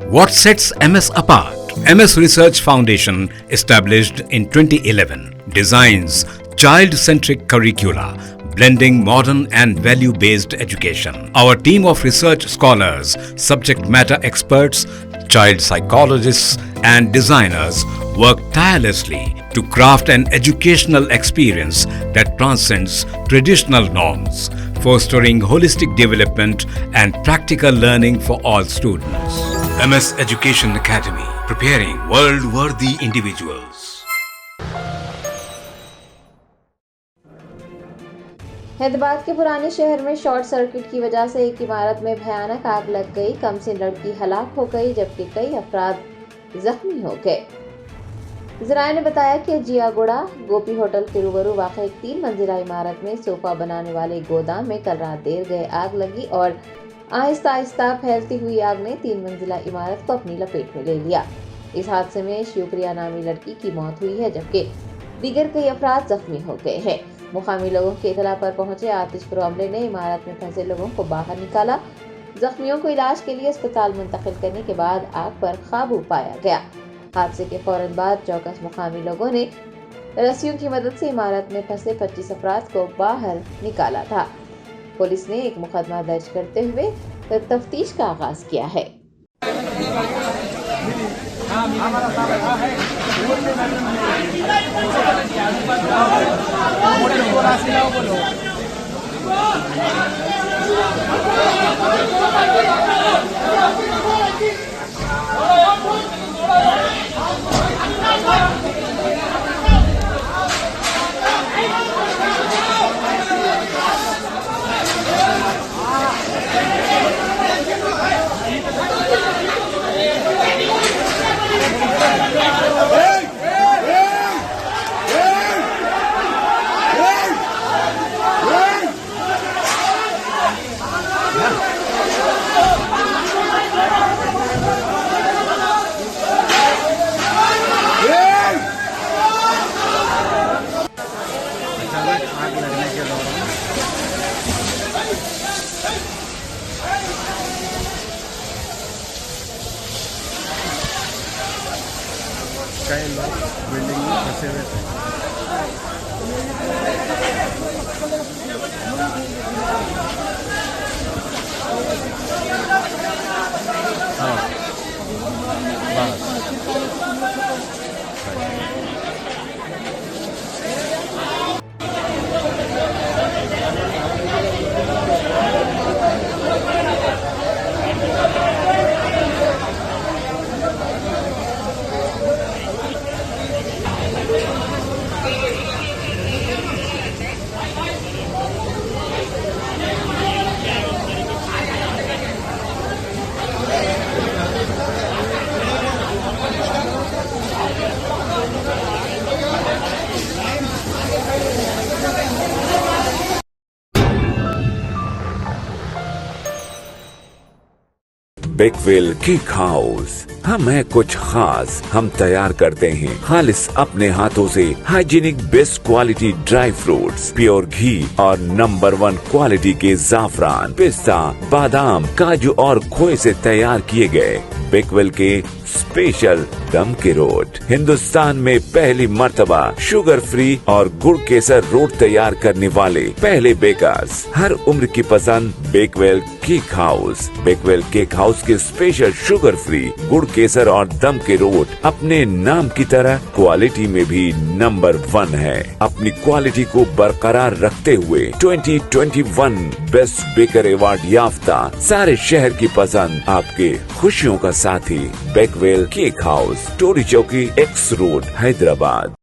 What sets MS apart? MS Research Foundation, established in 2011, designs child-centric curricula, blending modern and value-based education. Our team of research scholars, subject matter experts, child psychologists and designers work tirelessly to craft an educational experience that transcends traditional norms, fostering holistic development and practical learning for all students. MS Education Academy, preparing world-worthy individuals. Hyderabad के पुराने शहर में short circuit की वजह से एक इमारत में भयानक आग लग गई। कम से लड़की हलाक हो गई जबकि कई अफराद जख्मी हो गए। ज़राए ने बताया कि जियागुड़ा गोपी होटल के रूबरू वाक़ एक 3 मंजिला इमारत में सोफा बनाने वाले गोदाम में कल रात देर गए आग लगी और आहिस्ता आहिस्ता फैलती हुई आग ने 3 मंजिला इमारत को अपनी लपेट में ले लिया। इस हादसे में शिवप्रिया नामी लड़की की मौत हुई है जबकि दीगर कई अफराद जख्मी हो गए हैं। मुकामी लोगों की इतला पर पहुंचे आतिशपुर अमले ने इमारत में फंसे लोगों को बाहर निकाला। जख्मियों को इलाज के लिए अस्पताल मुंतकिल करने के बाद आग पर काबू पाया गया। हादसे के फौरन बाद चौकस मुकामी लोगों ने रस्सियों की मदद से इमारत में फंसे 25 अफराद को बाहर निकाला था। पुलिस ने एक मुकदमा दर्ज करते हुए तफ्तीश का आगाज किया है। आग लगने के दौरान कई लोग बिल्डिंग में फंसे हुए थे। बेकवेल केक हाउस, हम है कुछ खास। हम तैयार करते हैं खालिस अपने हाथों से hygienic best quality dry fruits, pure घी और नंबर 1 क्वालिटी के जाफरान, पिस्ता, बादाम, काजू और खोए से तैयार किए गए बेकवेल के स्पेशल दम के रोट। हिंदुस्तान में पहली मर्तबा शुगर फ्री और गुड़ केसर रोट तैयार करने वाले पहले बेकर्स। हर उम्र की पसंद Bakewell cake house. Bakewell cake house के स्पेशल शुगर फ्री, गुड़ केसर और दम के रोट अपने नाम की तरह क्वालिटी में भी नंबर 1 है। अपनी क्वालिटी को बरकरार रखते हुए 2021 बेस्ट बेकर अवार्ड याफ्ता सारे शहर की पसंद, आपके खुशियों का साथी बेकवेल केक हाउस, टोरी चौकी, एक्स रोड, हैदराबाद।